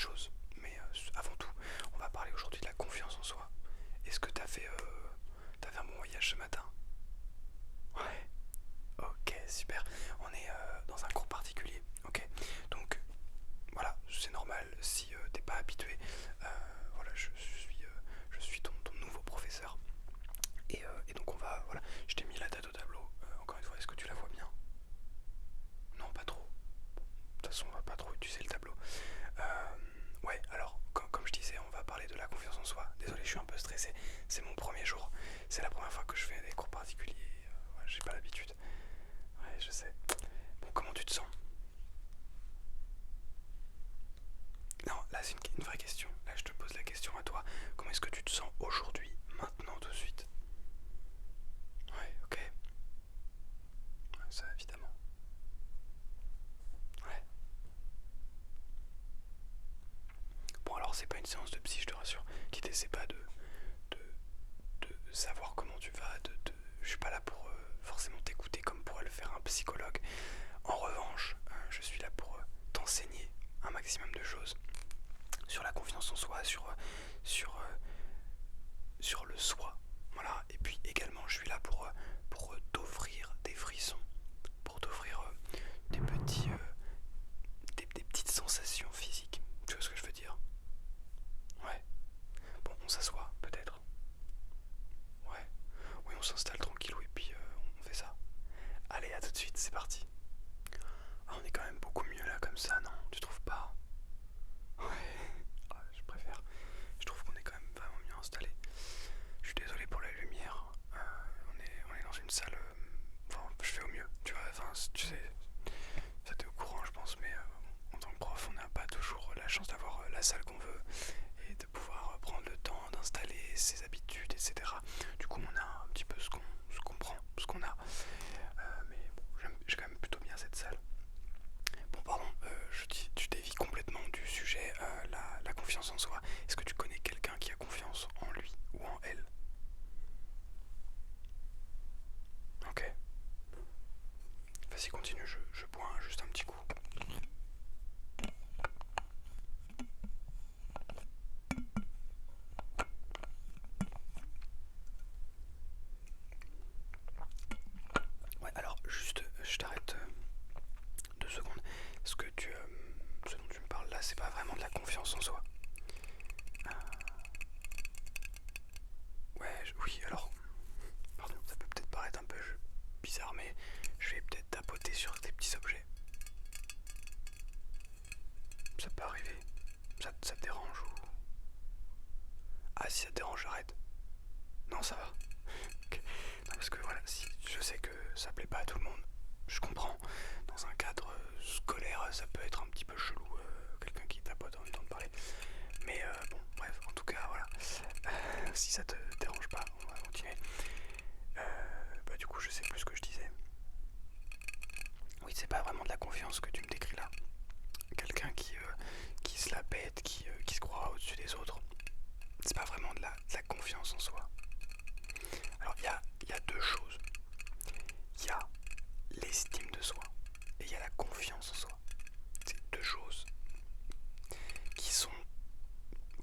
choses. Mais avant tout, on va parler aujourd'hui de la confiance en soi. Est-ce que t'as fait un bon voyage ce matin? Ouais. Ok, super. On est dans un cours particulier. Ok. Donc voilà, c'est normal si t'es pas habitué. Voilà, je suis ton nouveau professeur. Et donc on va, voilà, je t'ai mis la date au tableau. Encore une fois, est-ce que tu la vois bien? Non, pas trop. De toute façon, on va pas trop utiliser le tableau. Ouais, alors, comme je disais, on va parler de la confiance en soi. Désolé, je suis un peu stressé. C'est mon premier jour. C'est la première fois que je fais des cours particuliers. Ouais, j'ai pas l'habitude. Ouais, je sais. Bon, comment tu te sens? Non, là, c'est une vraie question. Là, je te pose la question à toi. Comment est-ce que tu te sens aujourd'hui, maintenant, tout de suite? Ouais, ok. Ouais, ça, évidemment. Ouais. Bon, alors, c'est pas une séance de psy, je te rassure. L'idée, c'est pas de savoir comment tu vas. Je suis pas là pour forcément t'écouter comme pourrait le faire un psychologue. En revanche, je suis là pour t'enseigner un maximum de choses sur la confiance en soi, sur, euh, sur le soi. Voilà. Et puis également, je suis là pour t'offrir des frissons, pour t'offrir des petites sensations physiques. Tu vois ce que je veux dire? Ouais. Bon, on s'assoit peut-être. Ouais. Oui, on s'installe tranquillou et puis on fait ça. Allez, à tout de suite, c'est parti. Ah, on est quand même beaucoup mieux là comme ça, non? Tu trouves pas? Ouais. Ah, je préfère. Je trouve qu'on est quand même vraiment mieux installé. Je suis désolé pour la lumière. On est dans une salle. Enfin, je fais au mieux. Tu vois, enfin, tu sais, ça t'es au courant, je pense, mais en tant que prof, on n'a pas toujours la chance d'avoir la salle qu'on veut et de pouvoir prendre le temps d'installer ses habitudes, etc. Du coup, on a un petit peu ce qu'on prend, ce qu'on a. Mais bon, j'ai quand même plutôt bien cette salle. Bon, pardon, tu dévies complètement du sujet, la confiance en soi. Est-ce que tu connais quelqu'un qui a confiance en lui ou en elle? Ok, vas-y, continue, je bois juste un petit coup. Ouais, alors, juste, je t'arrête 2 secondes. Ce dont tu me parles là, c'est pas vraiment de la confiance en soi. Euh, ouais, oui, alors, pardon, ça peut peut-être paraître un peu bizarre, mais je vais peut-être tapoter sur des petits objets. Ça peut arriver. Ça te dérange ou... Ah, si ça te dérange, j'arrête. Non, ça va. Ok. Non, parce que voilà, si je sais que ça plaît pas à tout le monde, je comprends. Dans un cadre scolaire, ça peut être un petit peu chelou, quelqu'un qui tapote en même temps de parler. Mais bon, bref, en tout cas, voilà. Si ça te dérange pas, on va continuer. Bah du coup, je sais plus ce que je disais. Oui, c'est pas vraiment de la confiance que tu me décris là. Quelqu'un qui se la pète, qui se croit au-dessus des autres. C'est pas vraiment de la confiance en soi. Alors il y a deux choses. Il y a l'estime de soi et il y a la confiance en soi. C'est deux choses qui sont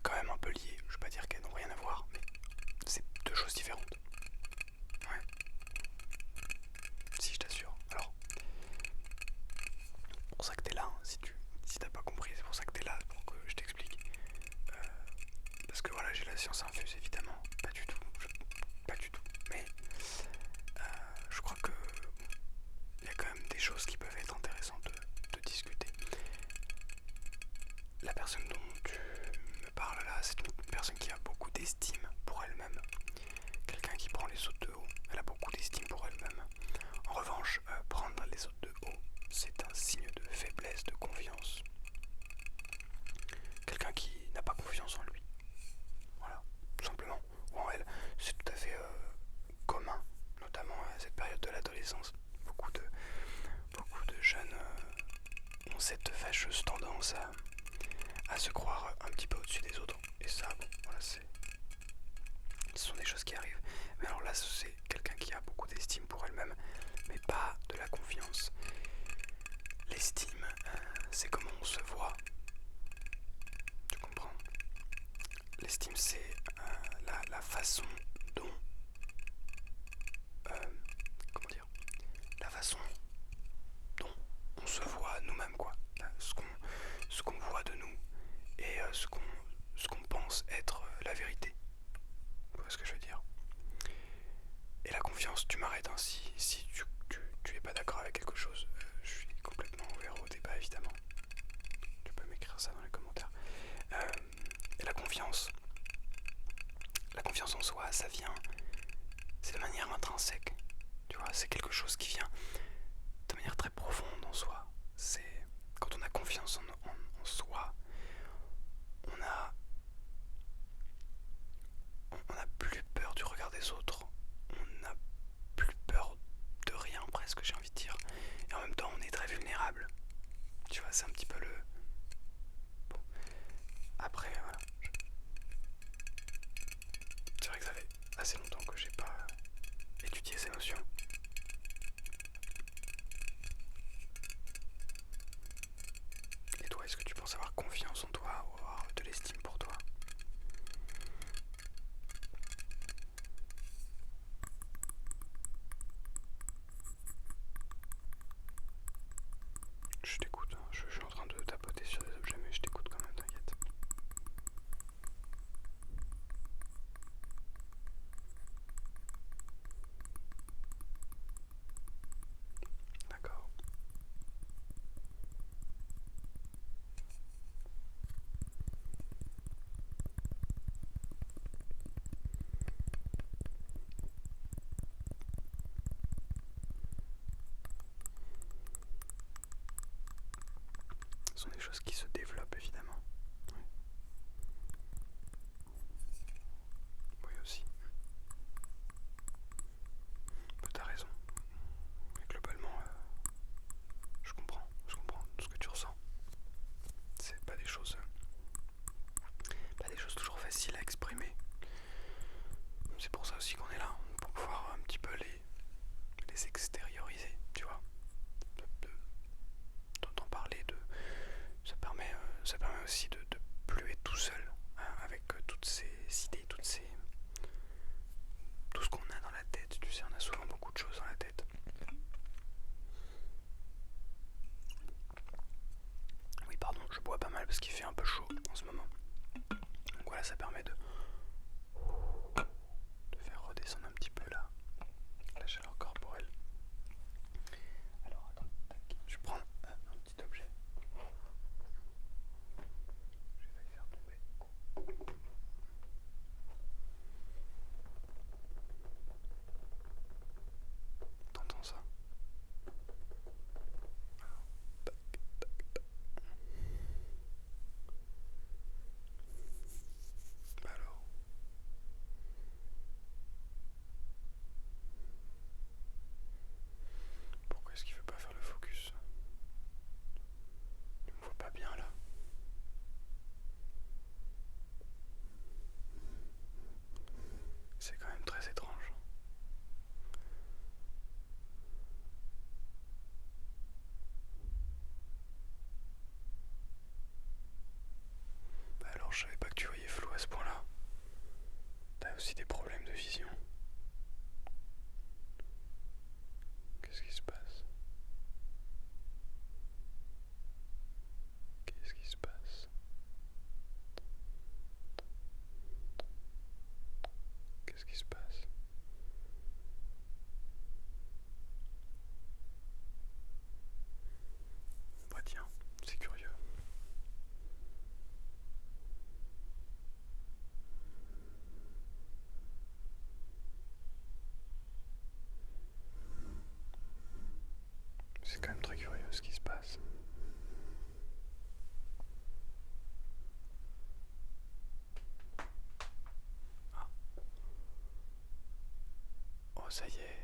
quand même un peu liées. Je veux pas dire qu'elles n'ont rien à voir, mais c'est deux choses différentes. Ouais, si je t'assure. Alors, c'est pour ça que t'es là, hein. Si t'as pas compris, c'est pour ça que t'es là, pour que je t'explique. Euh, Parce que voilà, j'ai la science infuse évidemment. Pas du tout. Pas du tout. Mais je crois que il y a quand même des choses qui peuvent être intéressantes de discuter. La personne dont tu me parles là, c'est une personne qui a beaucoup d'estime pour elle-même. Quelqu'un qui prend les autres de haut, elle a beaucoup d'estime pour elle-même. En revanche, prendre les autres de haut, c'est un signe de faiblesse, de confiance. Quelqu'un qui n'a pas confiance en lui. Voilà, tout simplement. c'est la façon dont... comment dire, la façon dont on se voit nous-mêmes, quoi. Ce qu'on voit de nous et ce qu'on pense être la vérité. Tu vois ce que je veux dire? Et la confiance, tu m'arrêtes, hein, si tu es pas d'accord avec quelque chose, je suis complètement ouvert au débat, évidemment. Tu peux m'écrire ça dans les commentaires. Et la confiance en soi, ça vient, c'est de manière intrinsèque. Tu vois, c'est quelque chose qui vient de manière très profonde en soi. C'est quand on a confiance en soi, on n'a plus peur du regard des autres. On n'a plus peur de rien presque, j'ai envie de dire. Et en même temps, on est très vulnérable. Tu vois, c'est un petit peu le... Bon. Après, voilà. C'est vrai que ça fait assez longtemps que j'ai pas étudié ces notions. Et toi, est-ce que tu penses avoir confiance en toi ou avoir de l'estime pour toi? Je t'écoute, hein. Je suis en train de tapoter sur des objets, mais je t'écoute quand même, t'inquiète. D'accord. Ce sont des choses qui se développent, évidemment. Oui, oui aussi. T'as raison. Mais globalement, je comprends ce que tu ressens. C'est pas des choses toujours faciles à exprimer. C'est pour ça aussi qu'on est là, pour pouvoir un petit peu les extérioriser, tu vois. D'en parler, ça permet aussi de plus être tout seul, hein, avec toutes ces idées, tout ce qu'on a dans la tête. Tu sais, on a souvent beaucoup de choses dans la tête. Oui, pardon, je bois pas mal parce qu'il fait un peu chaud en ce moment. Donc voilà, ça permet de faire redescendre un petit peu la chaleur corporelle. Alors attends, tac, je prends un petit objet. J'ai failli faire tomber. T'entends ça? Tac, tac, tac. Bah alors. Pourquoi est-ce qu'il veut pas faire le focus? Il me voit pas bien là. C'est quand même très étrange. Bah alors, je savais pas que tu voyais flou à ce point-là. T'as aussi des problèmes de vision. Qu'est-ce qui se passe? Qu'est-ce qui se passe? Qu'est-ce qui se passe? Bah tiens, c'est curieux. C'est quand même très curieux ce qui se passe. Ah. Oh, ça y est.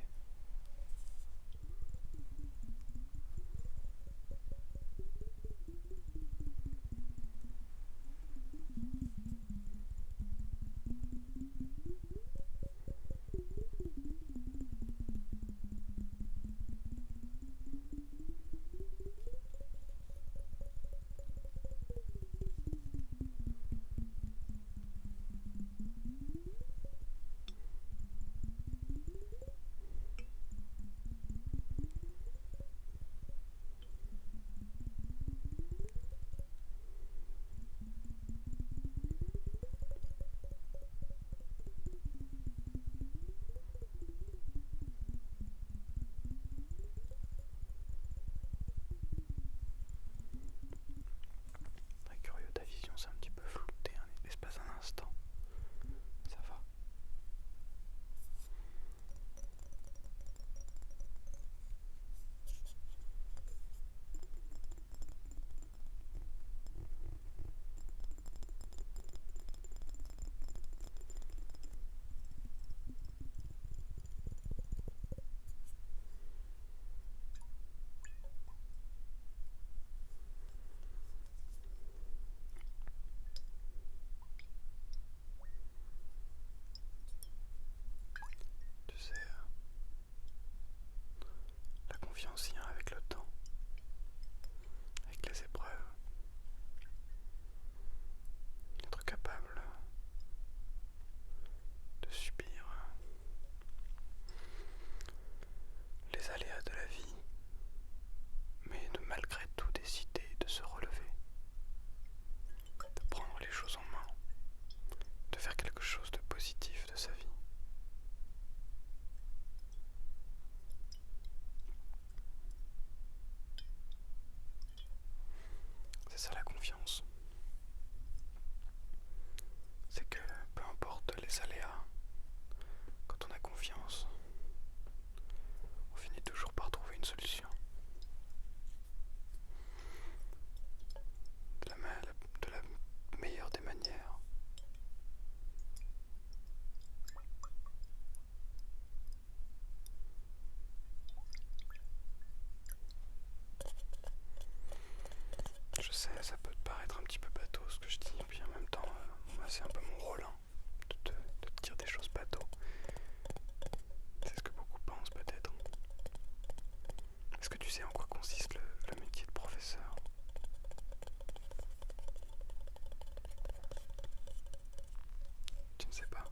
ne sais pas.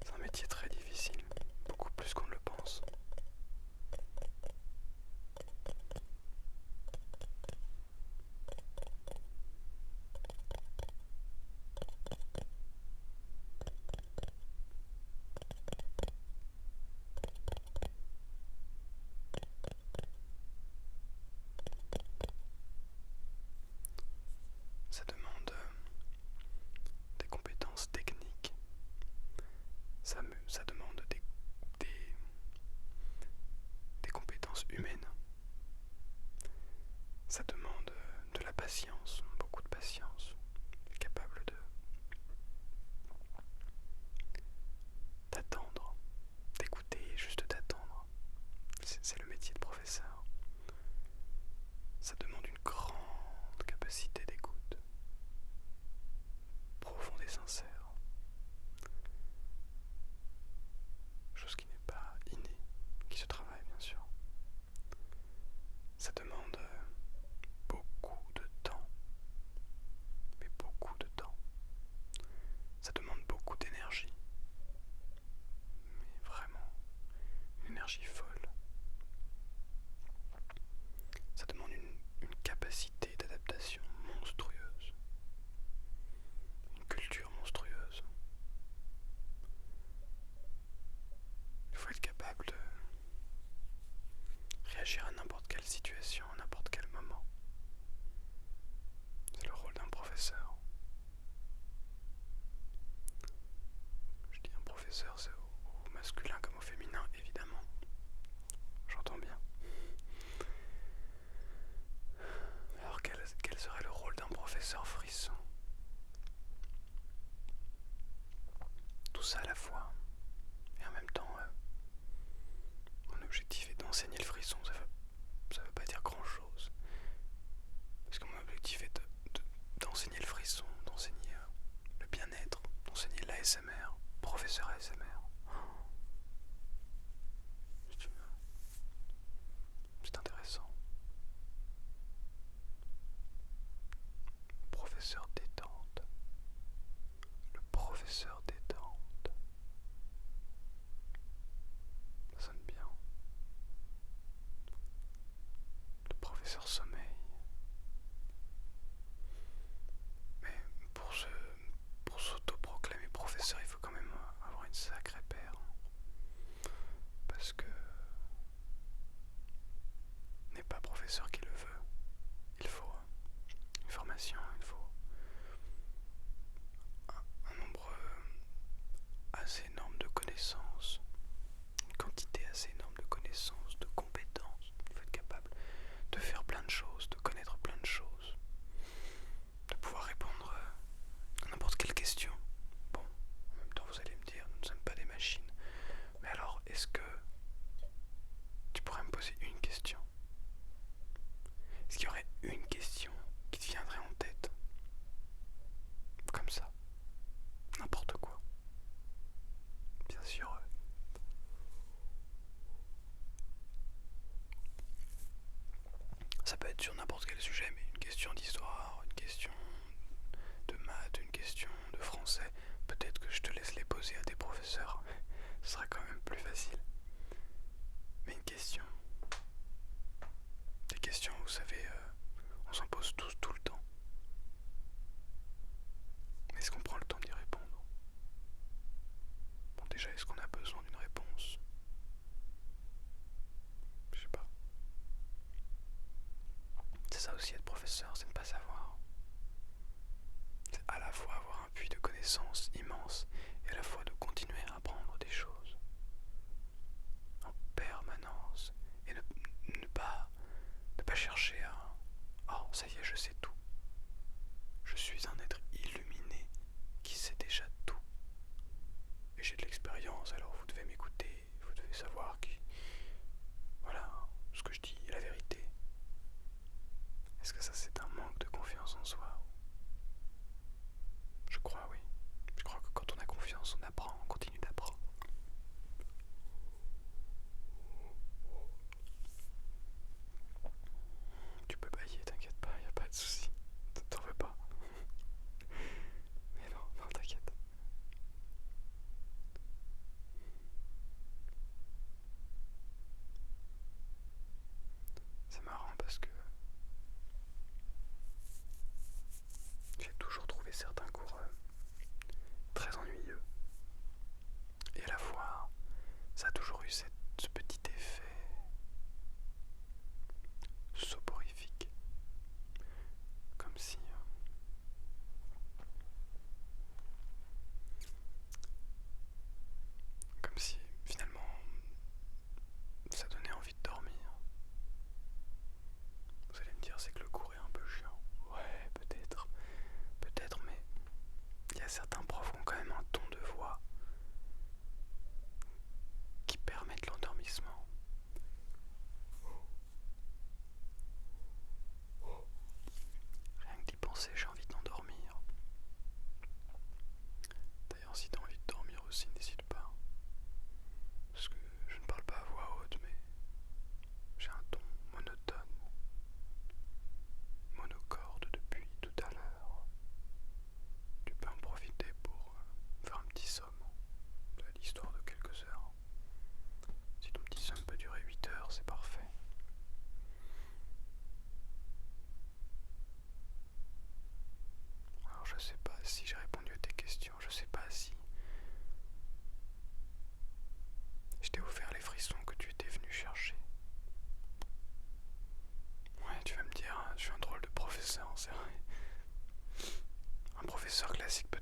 C'est un métier très difficile, beaucoup plus qu'on ne le pense. Ça demande des compétences techniques, ça demande des compétences humaines, ça demande de la patience, beaucoup de patience, capable d'attendre, d'écouter et juste d'attendre. C'est le métier de professeur. Ça demande une grande capacité d'écoute, profonde et sincère, chose qui n'est pas innée, qui se travaille bien sûr. Ça demande beaucoup de temps, mais beaucoup de temps. Ça demande beaucoup d'énergie, mais vraiment une énergie folle. Ça demande une capacité d'adaptation monstrueuse, une culture monstrueuse. Il faut être capable de réagir à n'importe quelle situation, à n'importe quel moment. C'est le rôle d'un professeur. Je dis un professeur, c'est au masculin comme au féminin, évidemment. J'entends bien. Alors quel serait le rôle d'un professeur frisson? Tout ça à la fois. Et en même temps, mon objectif est d'enseigner le frisson. Ça veut pas dire grand chose. Parce que mon objectif est d'enseigner le frisson, d'enseigner le bien-être, d'enseigner l'ASMR, professeur ASMR. C'est intéressant. Professeur détente. Le professeur détente. Ça sonne bien. Le professeur sommeil. Mais pour s'autoproclamer professeur, il faut quand même avoir une sacrée paire. Parce que n'est pas professeur qui le veut. Il faut une formation, il faut un nombre assez énorme de connaissances, une quantité assez énorme de connaissances, de compétences. Il faut être capable de faire plein de choses, de connaître plein de choses, de pouvoir répondre à n'importe quelle question. Bon, en même temps vous allez me dire, nous ne sommes pas des machines. Mais alors, est-ce que tu pourrais me poser une question? Est-ce qu'il y aurait une question qui te viendrait en tête? Comme ça. N'importe quoi. Bien sûr. Ça peut être sur n'importe quel sujet, mais une question d'histoire, une question de maths, une question de français. Peut-être que je te laisse les poser à tes professeurs. Ce sera quand même plus facile. Mais une question. Des questions, vous savez, on s'en pose tous tout le temps. Est-ce qu'on prend le temps d'y répondre? Bon, déjà, est-ce qu'on a besoin d'une réponse? Je sais pas. C'est ça aussi être professeur, c'est ne pas savoir. C'est à la fois avoir un puits de connaissances immense et à la fois de continuer à apprendre des choses en permanence et ne pas chercher à oh ça y est je sais tout. Je suis un être illuminé qui sait déjà tout. Et j'ai de l'expérience, alors vous devez m'écouter, vous devez savoir que voilà, ce que je dis est la vérité. Est-ce que ça c'est un manque de confiance en soi? Je crois oui. Je crois que quand on a confiance, on apprend, on continue d'apprendre. Tu peux bailler, t'inquiète pas, y a pas de souci. T'en veux pas. professeur classique peut